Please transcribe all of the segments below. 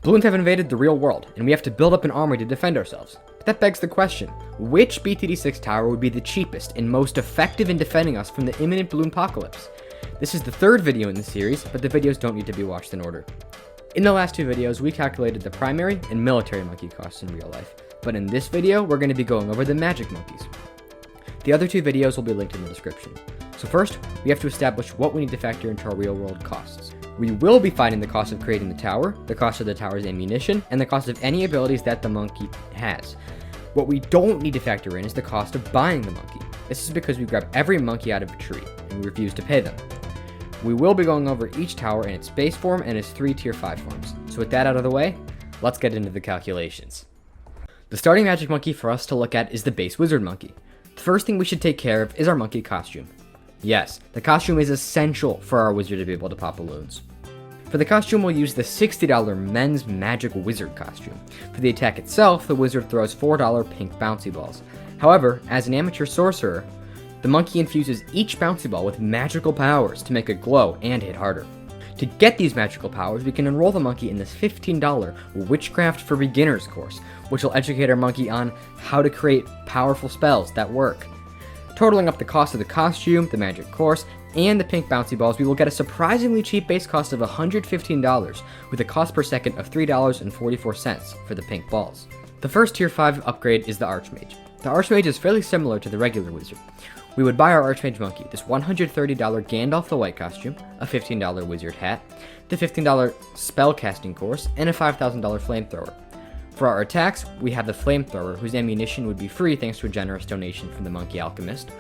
Bloons have invaded the real world, and we have to build up an army to defend ourselves. But that begs the question, which BTD6 tower would be the cheapest and most effective in defending us from the imminent Bloon apocalypse? This is the third video in the series, but the videos don't need to be watched in order. In the last two videos, we calculated the primary and military monkey costs in real life, but in this video, we're going to be going over the magic monkeys. The other two videos will be linked in the description. So first, we have to establish what we need to factor into our real world costs. We will be finding the cost of creating the tower, the cost of the tower's ammunition, and the cost of any abilities that the monkey has. What we don't need to factor in is the cost of buying the monkey. This is because we grab every monkey out of a tree, and we refuse to pay them. We will be going over each tower in its base form and its 3 tier 5 forms. So with that out of the way, let's get into the calculations. The starting magic monkey for us to look at is the base wizard monkey. The first thing we should take care of is our monkey costume. Yes, the costume is essential for our wizard to be able to pop balloons. For the costume, we'll use the $60 men's magic wizard costume. For the attack itself, the wizard throws $4 pink bouncy balls. However, as an amateur sorcerer, the monkey infuses each bouncy ball with magical powers to make it glow and hit harder. To get these magical powers, we can enroll the monkey in this $15 Witchcraft for Beginners course, which will educate our monkey on how to create powerful spells that work. Totaling up the cost of the costume, the magic course, and the pink bouncy balls, we will get a surprisingly cheap base cost of $115, with a cost per second of $3.44 for the pink balls. The first tier 5 upgrade is the Archmage. The Archmage is fairly similar to the regular wizard. We would buy our Archmage monkey this $130 Gandalf the White costume, a $15 wizard hat, the $15 spellcasting course, and a $5,000 flamethrower. For our attacks, we have the flamethrower, whose ammunition would be free thanks to a generous donation from the monkey Alchemist,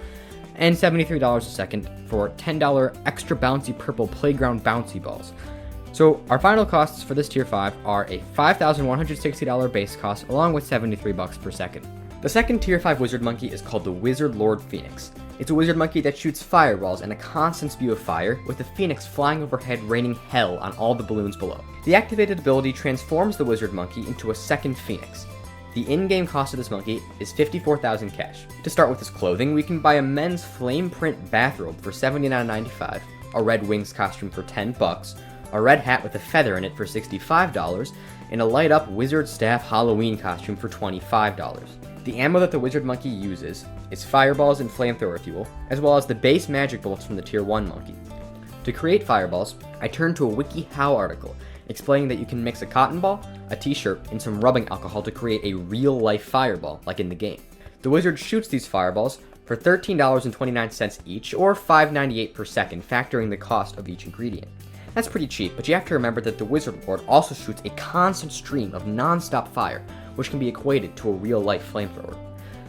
and $73 a second for $10 extra bouncy purple playground bouncy balls. So our final costs for this tier 5 are a $5,160 base cost along with $73 per second. The second tier 5 wizard monkey is called the Wizard Lord Phoenix. It's a wizard monkey that shoots fireballs and a constant spew of fire, with the phoenix flying overhead raining hell on all the balloons below. The activated ability transforms the wizard monkey into a second phoenix. The in-game cost of this monkey is 54,000 cash. To start with his clothing, we can buy a men's flame print bathrobe for $79.95, a red wings costume for $10, a red hat with a feather in it for $65, and a light-up wizard staff Halloween costume for $25. The ammo that the wizard monkey uses is fireballs and flamethrower fuel, as well as the base magic bullets from the tier 1 monkey. To create fireballs, I turned to a WikiHow article explaining that you can mix a cotton ball, a t-shirt, and some rubbing alcohol to create a real-life fireball, like in the game. The wizard shoots these fireballs for $13.29 each, or $5.98 per second, factoring the cost of each ingredient. That's pretty cheap, but you have to remember that the Wizard Lord also shoots a constant stream of non-stop fire, which can be equated to a real-life flamethrower.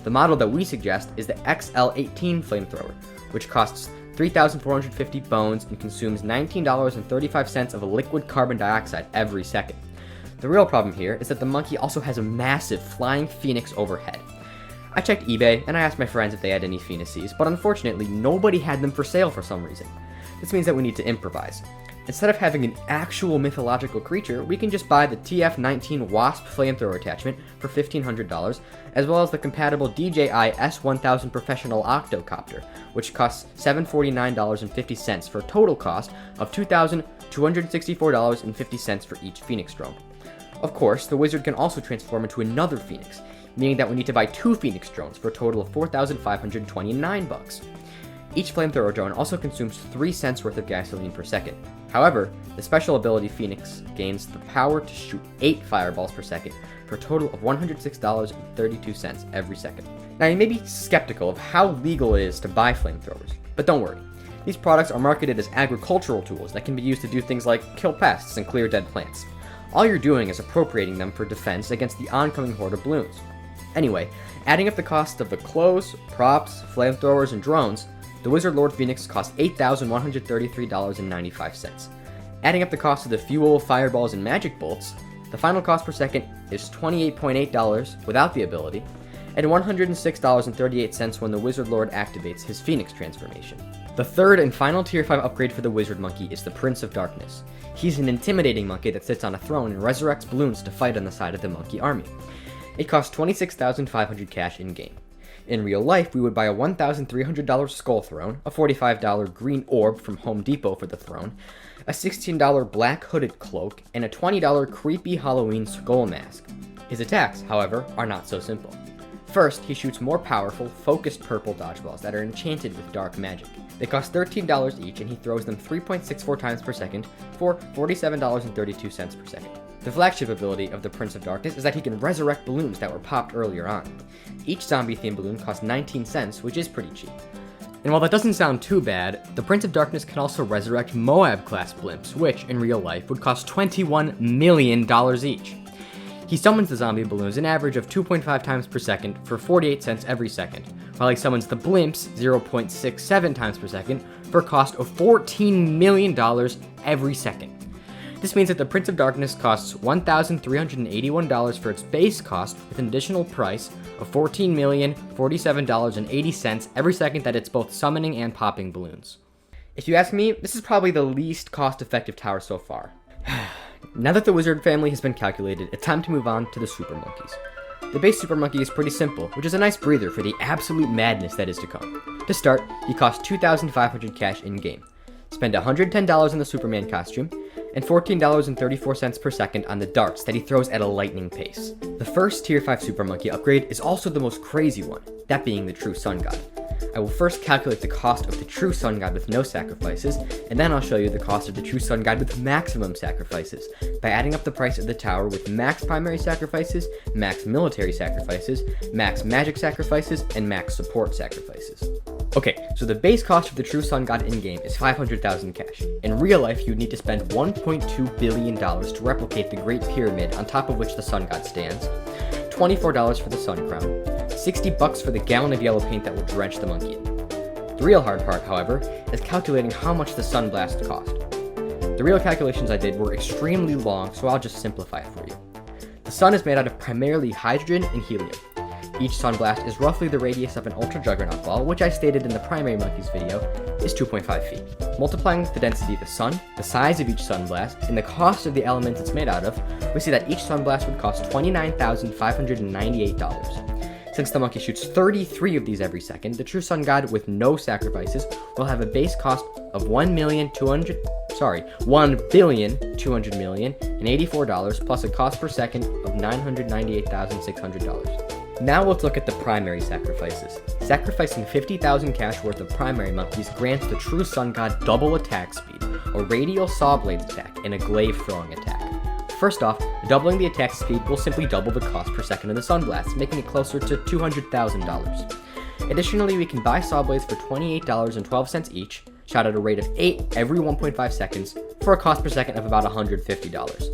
The model that we suggest is the XL18 flamethrower, which costs 3,450 bones and consumes $19.35 of liquid carbon dioxide every second. The real problem here is that the monkey also has a massive flying phoenix overhead. I checked eBay and I asked my friends if they had any phoenixes, but unfortunately nobody had them for sale for some reason. This means that we need to improvise. Instead of having an actual mythological creature, we can just buy the TF19 Wasp flamethrower attachment for $1,500, as well as the compatible DJI S1000 Professional Octocopter, which costs $749.50 for a total cost of $2,264.50 for each Phoenix drone. Of course, the wizard can also transform into another Phoenix, meaning that we need to buy 2 Phoenix drones for a total of $4,529. Each flamethrower drone also consumes 3 cents worth of gasoline per second. However, the special ability Phoenix gains the power to shoot 8 fireballs per second for a total of $106.32 every second. Now you may be skeptical of how legal it is to buy flamethrowers, but don't worry. These products are marketed as agricultural tools that can be used to do things like kill pests and clear dead plants. All you're doing is appropriating them for defense against the oncoming horde of balloons. Anyway, adding up the cost of the clothes, props, flamethrowers, and drones, the Wizard Lord Phoenix costs $8,133.95. Adding up the cost of the fuel, fireballs, and magic bolts, the final cost per second is $28.8 without the ability, and $106.38 when the Wizard Lord activates his Phoenix transformation. The third and final tier 5 upgrade for the Wizard Monkey is the Prince of Darkness. He's an intimidating monkey that sits on a throne and resurrects balloons to fight on the side of the monkey army. It costs 26,500 cash in-game. In real life, we would buy a $1,300 skull throne, a $45 green orb from Home Depot for the throne, a $16 black hooded cloak, and a $20 creepy Halloween skull mask. His attacks, however, are not so simple. First, he shoots more powerful, focused purple dodgeballs that are enchanted with dark magic. They cost $13 each, and he throws them 3.64 times per second for $47.32 per second. The flagship ability of the Prince of Darkness is that he can resurrect balloons that were popped earlier on. Each zombie-themed balloon costs 19 cents, which is pretty cheap. And while that doesn't sound too bad, the Prince of Darkness can also resurrect Moab-class blimps, which, in real life, would cost $21 million each. He summons the zombie balloons an average of 2.5 times per second for 48 cents every second, while he summons the blimps 0.67 times per second for a cost of $14 million every second. This means that the Prince of Darkness costs $1,381 for its base cost, with an additional price of $14,047.80 every second that it's both summoning and popping balloons. If you ask me, this is probably the least cost-effective tower so far. Now that the wizard family has been calculated, it's time to move on to the super monkeys. The base super monkey is pretty simple, which is a nice breather for the absolute madness that is to come. To start, he costs 2,500 cash in-game. Spend $110 on the Superman costume, and $14.34 per second on the darts that he throws at a lightning pace. The first Tier 5 Super Monkey upgrade is also the most crazy one, that being the True Sun God. I will first calculate the cost of the True Sun God with no sacrifices, and then I'll show you the cost of the True Sun God with maximum sacrifices, by adding up the price of the tower with max primary sacrifices, max military sacrifices, max magic sacrifices, and max support sacrifices. Okay, so the base cost of the True Sun God in-game is 500,000 cash. In real life, you'd need to spend $1.2 billion to replicate the Great Pyramid on top of which the Sun God stands, $24 for the Sun Crown, $60 for the gallon of yellow paint that will drench the monkey in. The real hard part, however, is calculating how much the Sun Blast cost. The real calculations I did were extremely long, so I'll just simplify it for you. The sun is made out of primarily hydrogen and helium. Each Sun Blast is roughly the radius of an Ultra Juggernaut ball, which I stated in the primary monkeys video is 2.5 feet. Multiplying the density of the sun, the size of each Sun Blast, and the cost of the elements it's made out of, we see that each Sun Blast would cost $29,598. Since the monkey shoots 33 of these every second, the True Sun God with no sacrifices will have a base cost of $1,200,084 plus a cost per second of $998,600. Now let's look at the primary sacrifices. Sacrificing 50,000 cash worth of primary monkeys grants the True Sun God double attack speed, a radial saw blades attack, and a glaive throwing attack. First off, doubling the attack speed will simply double the cost per second of the Sun Blast, making it closer to $200,000. Additionally, we can buy saw blades for $28.12 each, shot at a rate of 8 every 1.5 seconds, for a cost per second of about $150.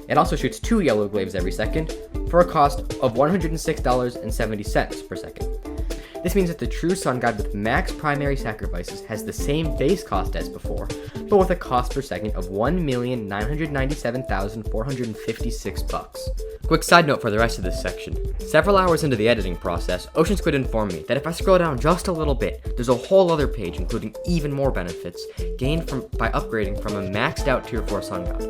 It also shoots 2 yellow glaives every second, for a cost of $106.70 per second. This means that the True Sun God with max primary sacrifices has the same base cost as before, but with a cost per second of $1,997,456. Quick side note for the rest of this section. Several hours into the editing process, Ocean Squid informed me that if I scroll down just a little bit, there's a whole other page including even more benefits gained by upgrading from a maxed out Tier 4 Sun God.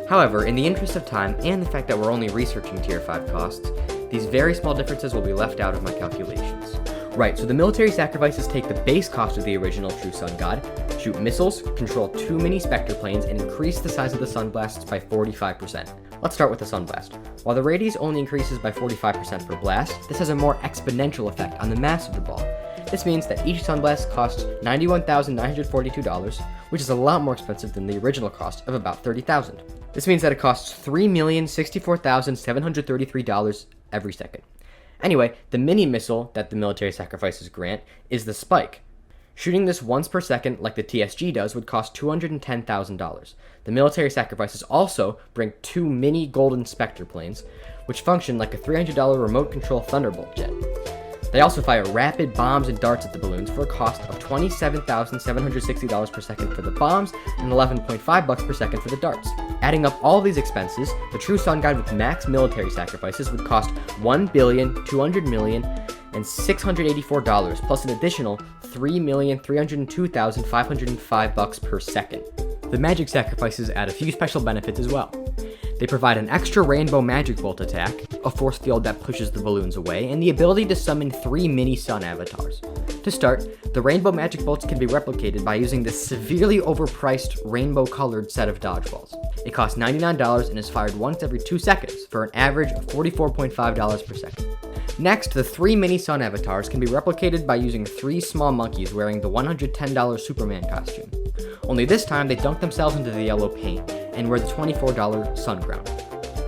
However, in the interest of time and the fact that we're only researching Tier 5 costs, these very small differences will be left out of my calculations. Right, so the military sacrifices take the base cost of the original True Sun God, shoot missiles, control 2 mini Spectre planes, and increase the size of the Sun Blasts by 45%. Let's start with the Sun Blast. While the radius only increases by 45% per blast, this has a more exponential effect on the mass of the ball. This means that each Sun Blast costs $91,942, which is a lot more expensive than the original cost of about $30,000. This means that it costs $3,064,733 every second. Anyway, the mini missile that the military sacrifices grant is the Spike. Shooting this once per second like the TSG does would cost $210,000. The military sacrifices also bring 2 mini golden Spectre planes, which function like a $300 remote control Thunderbolt jet. They also fire rapid bombs and darts at the balloons for a cost of $27,760 per second for the bombs and $11.5 per second for the darts. Adding up all these expenses, the True Sun God with max military sacrifices would cost $1,200,684 plus an additional $3,302,505 per second. The magic sacrifices add a few special benefits as well. They provide an extra rainbow magic bolt attack, a force field that pushes the balloons away, and the ability to summon 3 mini sun avatars. To start, the rainbow magic bolts can be replicated by using this severely overpriced rainbow colored set of dodgeballs. It costs $99 and is fired once every 2 seconds for an average of $44.5 per second. Next, the 3 mini sun avatars can be replicated by using 3 small monkeys wearing the $110 Superman costume. Only this time they dunk themselves into the yellow paint and wear the $24 sun crown.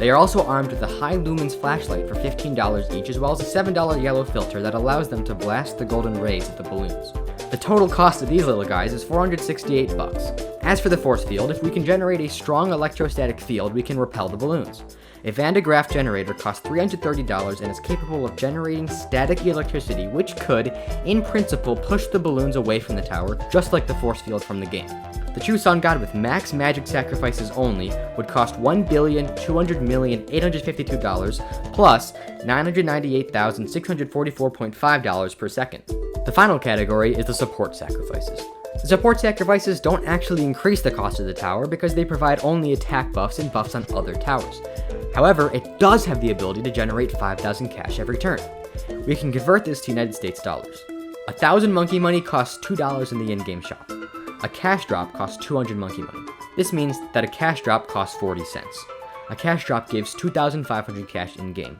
They are also armed with a high lumens flashlight for $15 each, as well as a $7 yellow filter that allows them to blast the golden rays at the balloons. The total cost of these little guys is $468. As for the force field, if we can generate a strong electrostatic field, we can repel the balloons. A Van de Graaff generator costs $330 and is capable of generating static electricity, which could, in principle, push the balloons away from the tower, just like the force field from the game. The true Sun God with max magic sacrifices only would cost $1,200,852 plus $998,644.5 per second. The final category is the support sacrifices. The support sacrifices don't actually increase the cost of the tower because they provide only attack buffs and buffs on other towers. However, it does have the ability to generate 5,000 cash every turn. We can convert this to United States dollars. 1,000 monkey money costs $2 in the in-game shop. A cash drop costs 200 monkey money. This means that a cash drop costs 40 cents. A cash drop gives 2,500 cash in-game.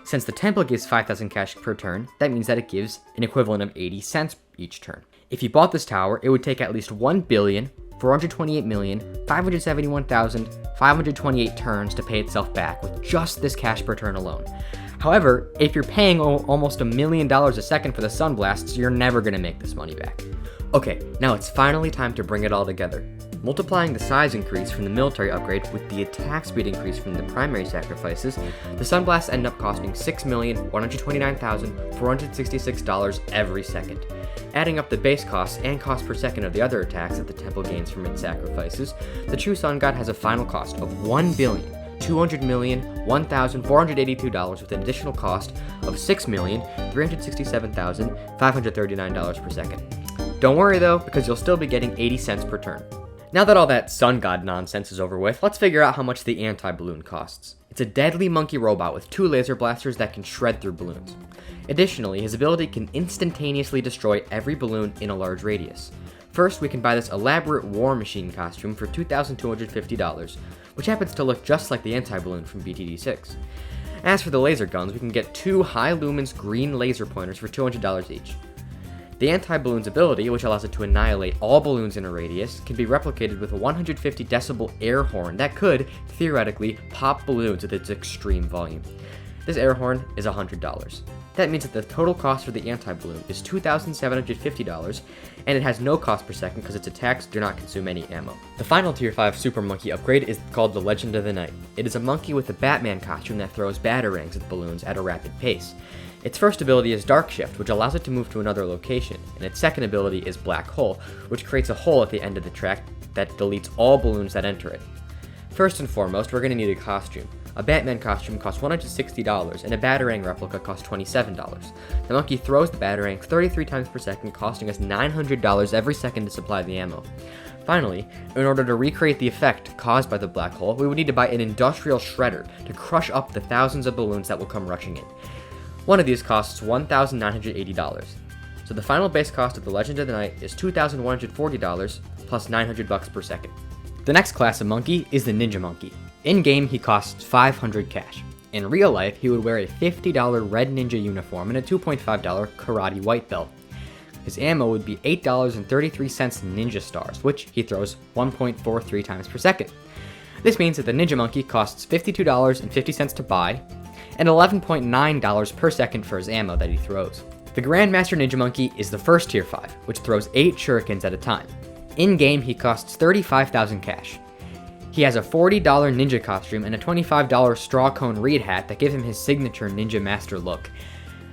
Since the temple gives 5,000 cash per turn, that means that it gives an equivalent of 80 cents each turn. If you bought this tower, it would take at least 1,428,571,528 turns to pay itself back with just this cash per turn alone. However, if you're paying almost $1 million a second for the sunblasts, you're never going to make this money back. Okay, now it's finally time to bring it all together. Multiplying the size increase from the military upgrade with the attack speed increase from the primary sacrifices, the sunblasts end up costing $6,129,466 every second. Adding up the base costs and cost per second of the other attacks that the temple gains from its sacrifices, the true Sun God has a final cost of $1,200,001,482 with an additional cost of $6,367,539 per second. Don't worry though, because you'll still be getting 80 cents per turn. Now that all that Sun God nonsense is over with, let's figure out how much the Anti-Bloon costs. It's a deadly monkey robot with 2 laser blasters that can shred through balloons. Additionally, his ability can instantaneously destroy every balloon in a large radius. First, we can buy this elaborate war machine costume for $2,250, which happens to look just like the Anti-Bloon from BTD6. As for the laser guns, we can get 2 high lumens green laser pointers for $200 each. The Anti-Bloon's ability, which allows it to annihilate all balloons in a radius, can be replicated with a 150 decibel air horn that could, theoretically, pop balloons with its extreme volume. This air horn is $100. That means that the total cost for the Anti-Bloon is $2,750, and it has no cost per second because its attacks do not consume any ammo. The final Tier 5 Super Monkey upgrade is called the Legend of the Night. It is a monkey with a Batman costume that throws batarangs at balloons at a rapid pace. Its first ability is Dark Shift, which allows it to move to another location, and its second ability is Black Hole, which creates a hole at the end of the track that deletes all balloons that enter it. First and foremost, we're going to need a costume. A Batman costume costs $160, and a Batarang replica costs $27. The monkey throws the Batarang 33 times per second, costing us $900 every second to supply the ammo. Finally, in order to recreate the effect caused by the black hole, we would need to buy an industrial shredder to crush up the thousands of balloons that will come rushing in. One of these costs $1,980. So the final base cost of the Legend of the Night is $2,140 plus $900 per second. The next class of monkey is the Ninja Monkey. In-game, he costs 500 cash. In real life, he would wear a $50 red ninja uniform and a $2.5 karate white belt. His ammo would be $8.33 ninja stars, which he throws 1.43 times per second. This means that the Ninja Monkey costs $52.50 to buy, and $11.9 per second for his ammo that he throws. The Grandmaster Ninja Monkey is the first Tier 5, which throws 8 shurikens at a time. In-game, he costs 35,000 cash. He has a $40 ninja costume and a $25 straw cone reed hat that give him his signature ninja master look.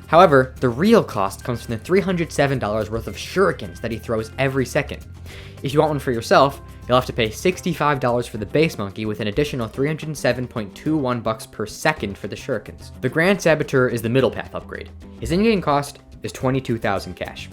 However, the real cost comes from the $307 worth of shurikens that he throws every second. If you want one for yourself, you'll have to pay $65 for the base monkey with an additional $307.21 per second for the shurikens. The Grand Sabateur is the middle path upgrade. His in-game cost is 22,000 cash.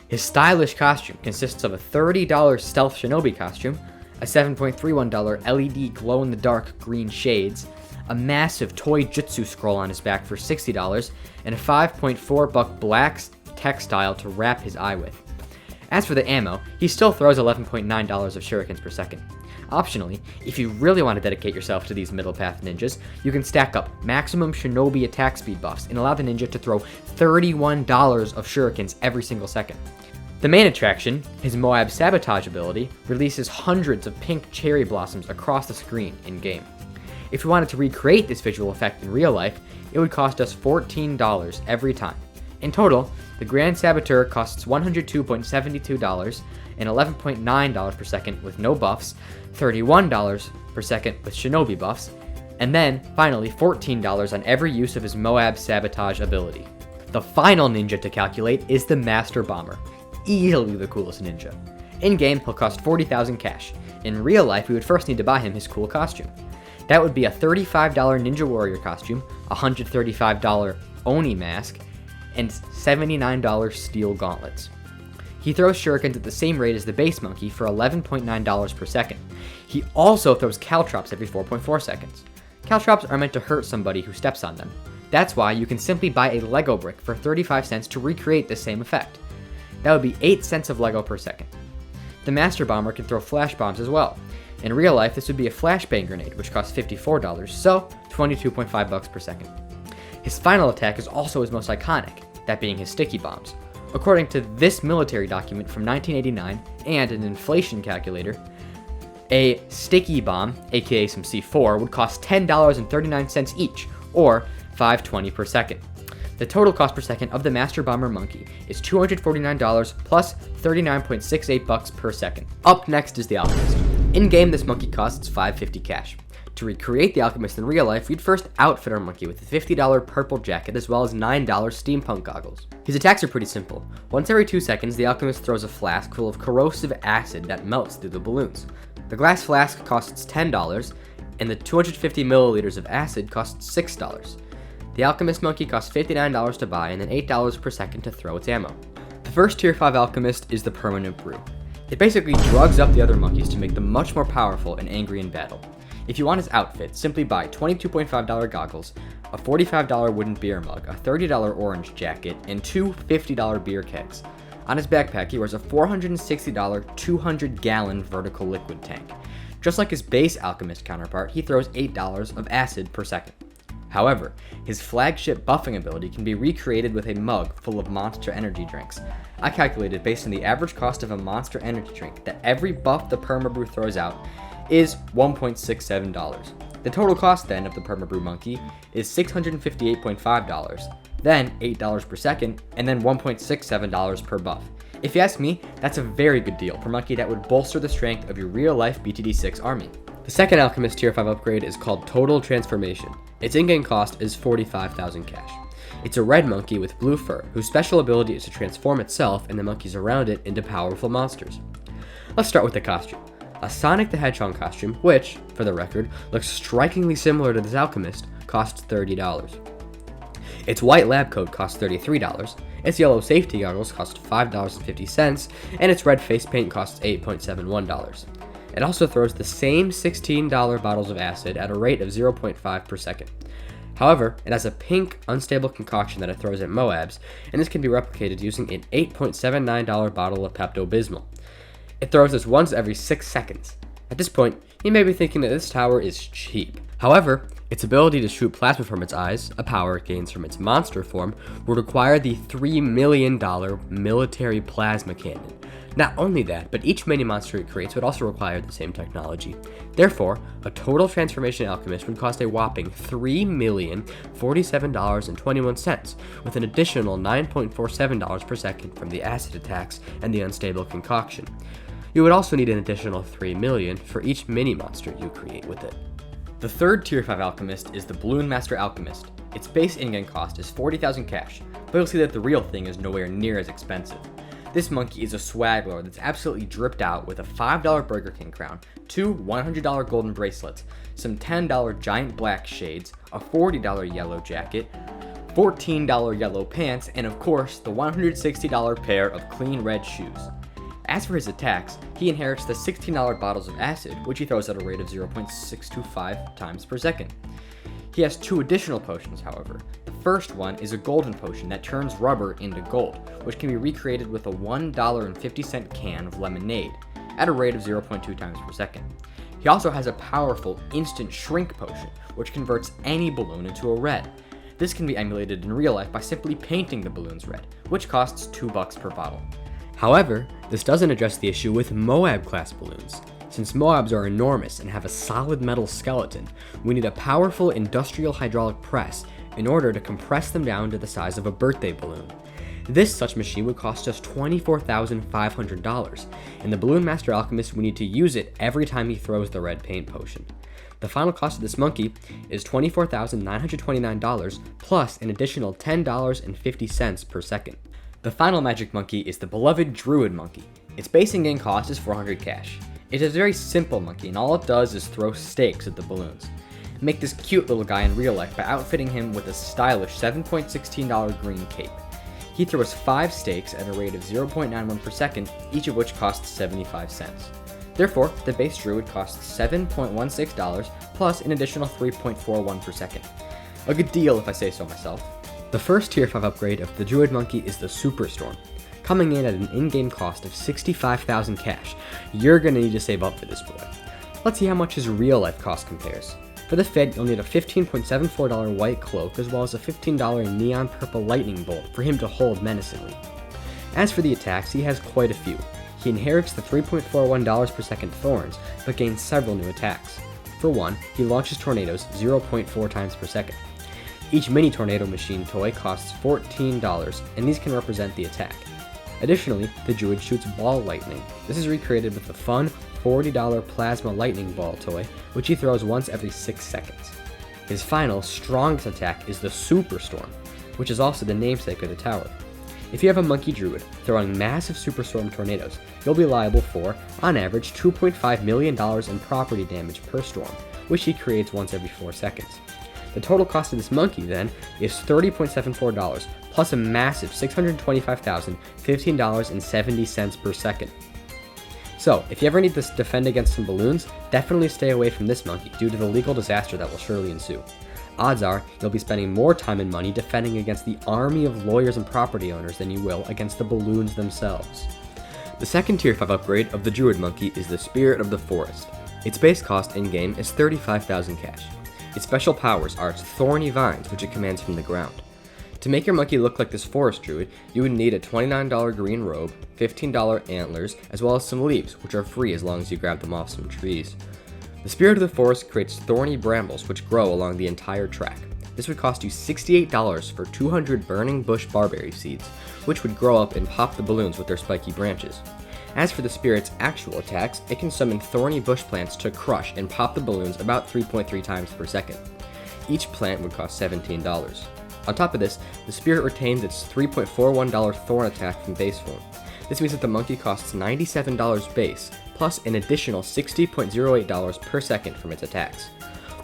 His stylish costume consists of a $30 stealth shinobi costume, a $7.31 LED glow-in-the-dark green shades, a massive toy jutsu scroll on his back for $60, and a $5.4 black textile to wrap his eye with. As for the ammo, he still throws $11.9 of shurikens per second. Optionally, if you really want to dedicate yourself to these middle path ninjas, you can stack up maximum shinobi attack speed buffs and allow the ninja to throw $31 of shurikens every single second. The main attraction, his Moab Sabotage ability, releases hundreds of pink cherry blossoms across the screen in-game. If we wanted to recreate this visual effect in real life, it would cost us $14 every time. In total, the Grand Sabateur costs $102.72 and $11.9 per second with no buffs, $31 per second with shinobi buffs, and then, finally, $14 on every use of his Moab Sabotage ability. The final ninja to calculate is the Master Bomber, easily the coolest ninja. In-game, he'll cost 40,000 cash. In real life, we would first need to buy him his cool costume. That would be a $35 Ninja Warrior costume, a $135 Oni mask, and $79 steel gauntlets. He throws shurikens at the same rate as the base monkey for $11.9 per second. He also throws caltrops every 4.4 seconds. Caltrops are meant to hurt somebody who steps on them. That's why you can simply buy a Lego brick for 35 cents to recreate the same effect. That would be 8 cents of Lego per second. The Master Bomber can throw flash bombs as well. In real life, this would be a flashbang grenade, which costs $54, so $22.5 per second. His final attack is also his most iconic, that being his sticky bombs. According to this military document from 1989 and an inflation calculator, a sticky bomb, aka some C4, would cost $10.39 each, or $5.20 per second. The total cost per second of the Master Bomber Monkey is $249 plus $39.68 per second. Up next is the Alchemist. In-game, this monkey costs $5.50 cash. To recreate the Alchemist in real life, we'd first outfit our monkey with a $50 purple jacket as well as $9 steampunk goggles. His attacks are pretty simple. Once every 2 seconds, the Alchemist throws a flask full of corrosive acid that melts through the balloons. The glass flask costs $10, and the 250 milliliters of acid costs $6. The Alchemist monkey costs $59 to buy and then $8 per second to throw its ammo. The first Tier 5 Alchemist is the Permanent Brew. It basically drugs up the other monkeys to make them much more powerful and angry in battle. If you want his outfit, simply buy $22.5 goggles, a $45 wooden beer mug, a $30 orange jacket, and 2 $50 beer kegs. On his backpack, he wears a $460 200-gallon vertical liquid tank. Just like his base Alchemist counterpart, he throws $8 of acid per second. However, his flagship buffing ability can be recreated with a mug full of Monster Energy drinks. I calculated based on the average cost of a Monster Energy drink that every buff the Perma-Brew throws out is $1.67. The total cost then of the Perma-Brew Monkey is $658.5, then $8 per second, and then $1.67 per buff. If you ask me, that's a very good deal per monkey that would bolster the strength of your real-life BTD6 army. The second Alchemist Tier 5 upgrade is called Total Transformation. Its in-game cost is 45,000 cash. It's a red monkey with blue fur, whose special ability is to transform itself and the monkeys around it into powerful monsters. Let's start with the costume. A Sonic the Hedgehog costume, which, for the record, looks strikingly similar to this Alchemist, costs $30. Its white lab coat costs $33, its yellow safety goggles cost $5.50, and its red face paint costs $8.71. It also throws the same $16 bottles of acid at a rate of 0.5 per second. However, it has a pink, unstable concoction that it throws at Moabs, and this can be replicated using an $8.79 bottle of Pepto-Bismol. It throws this once every 6 seconds. At this point, you may be thinking that this tower is cheap. However, its ability to shoot plasma from its eyes, a power it gains from its monster form, would require the $3 million military plasma cannon. Not only that, but each mini-monster it creates would also require the same technology. Therefore, a Total Transformation Alchemist would cost a whopping $3,047.21, with an additional $9.47 per second from the acid attacks and the unstable concoction. You would also need an additional $3 million for each mini-monster you create with it. The third Tier 5 Alchemist is the Bloon Master Alchemist. Its base in-game cost is 40,000 cash, but you'll see that the real thing is nowhere near as expensive. This monkey is a swag lord that's absolutely dripped out with a $5 Burger King crown, 2 $100 golden bracelets, some $10 giant black shades, a $40 yellow jacket, $14 yellow pants, and of course, the $160 pair of clean red shoes. As for his attacks, he inherits the $16 bottles of acid, which he throws at a rate of 0.625 times per second. He has 2 additional potions, however. The first one is a golden potion that turns rubber into gold, which can be recreated with a $1.50 can of lemonade at a rate of 0.2 times per second. He also has a powerful instant shrink potion, which converts any balloon into a red. This can be emulated in real life by simply painting the balloons red, which costs $2 per bottle. However, this doesn't address the issue with Moab class balloons. Since Moabs are enormous and have a solid metal skeleton, we need a powerful industrial hydraulic press in order to compress them down to the size of a birthday balloon. This such machine would cost us $24,500, and the Bloon Master Alchemist would need to use it every time he throws the red paint potion. The final cost of this monkey is $24,929 plus an additional $10.50 per second. The final magic monkey is the beloved Druid monkey. Its base in-game cost is 400 cash. It is a very simple monkey, and all it does is throw stakes at the balloons. Make this cute little guy in real life by outfitting him with a stylish $7.16 green cape. He throws 5 stakes at a rate of 0.91 per second, each of which costs 75 cents. Therefore, the base Druid costs $7.16 plus an additional 3.41 per second. A good deal if I say so myself. The first tier 5 upgrade of the Druid monkey is the Superstorm. Coming in at an in-game cost of 65,000 cash, you're gonna need to save up for this boy. Let's see how much his real life cost compares. For the fit, you'll need a $15.74 white cloak as well as a $15 neon purple lightning bolt for him to hold menacingly. As for the attacks, he has quite a few. He inherits the $3.41 per second thorns, but gains several new attacks. For one, he launches tornadoes 0.4 times per second. Each mini tornado machine toy costs $14, and these can represent the attack. Additionally, the Druid shoots ball lightning. This is recreated with the fun $40 plasma lightning ball toy, which he throws once every 6 seconds. His final, strongest attack is the Superstorm, which is also the namesake of the tower. If you have a monkey Druid throwing massive Superstorm tornadoes, you'll be liable for, on average, $2.5 million in property damage per storm, which he creates once every 4 seconds. The total cost of this monkey, then, is $30.74, plus a massive $625,015.70 per second. So, if you ever need to defend against some balloons, definitely stay away from this monkey due to the legal disaster that will surely ensue. Odds are, you'll be spending more time and money defending against the army of lawyers and property owners than you will against the balloons themselves. The second tier 5 upgrade of the Druid monkey is the Spirit of the Forest. Its base cost in-game is 35,000 cash. Its special powers are its thorny vines, which it commands from the ground. To make your monkey look like this forest druid, you would need a $29 green robe, $15 antlers, as well as some leaves, which are free as long as you grab them off some trees. The Spirit of the Forest creates thorny brambles which grow along the entire track. This would cost you $68 for 200 burning bush barberry seeds, which would grow up and pop the balloons with their spiky branches. As for the Spirit's actual attacks, it can summon thorny bush plants to crush and pop the balloons about 3.3 times per second. Each plant would cost $17. On top of this, the Spirit retains its $3.41 thorn attack from base form. This means that the monkey costs $97 base, plus an additional $60.08 per second from its attacks.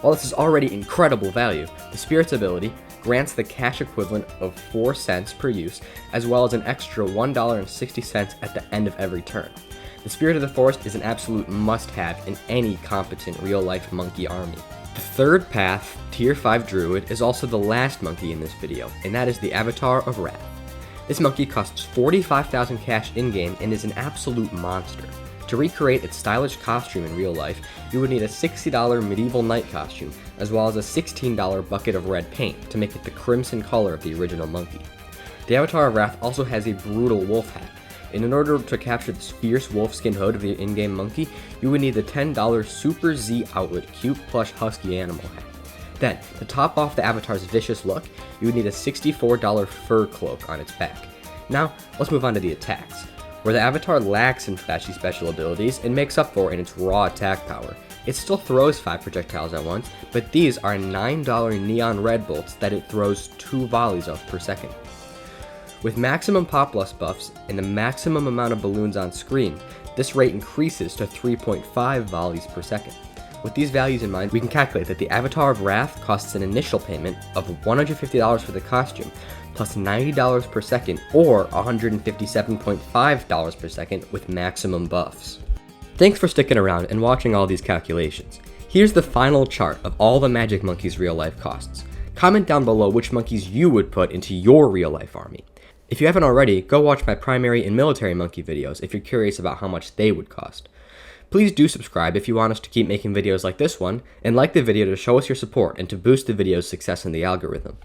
While this is already incredible value, the Spirit's ability grants the cash equivalent of 4 cents per use, as well as an extra $1.60 at the end of every turn. The Spirit of the Forest is an absolute must-have in any competent real-life monkey army. The third path, Tier 5 Druid, is also the last monkey in this video, and that is the Avatar of Wrath. This monkey costs 45,000 cash in-game and is an absolute monster. To recreate its stylish costume in real life, you would need a $60 medieval knight costume, as well as a $16 bucket of red paint to make it the crimson color of the original monkey. The Avatar of Wrath also has a brutal wolf hat, and in order to capture this fierce wolfskin hood of the in-game monkey, you would need the $10 Super Z Outlet cute plush husky animal hat. Then, to top off the Avatar's vicious look, you would need a $64 fur cloak on its back. Now, let's move on to the attacks, where the Avatar lacks in flashy special abilities and makes up for in its raw attack power. It still throws 5 projectiles at once, but these are $9 neon red bolts that it throws 2 volleys of per second. With maximum Poplust buffs and the maximum amount of balloons on screen, this rate increases to 3.5 volleys per second. With these values in mind, we can calculate that the Avatar of Wrath costs an initial payment of $150 for the costume, plus $90 per second, or $157.5 per second with maximum buffs. Thanks for sticking around and watching all these calculations. Here's the final chart of all the Magic Monkeys real life costs. Comment down below which monkeys you would put into your real life army. If you haven't already, go watch my primary and military monkey videos if you're curious about how much they would cost. Please do subscribe if you want us to keep making videos like this one, and like the video to show us your support and to boost the video's success in the algorithm.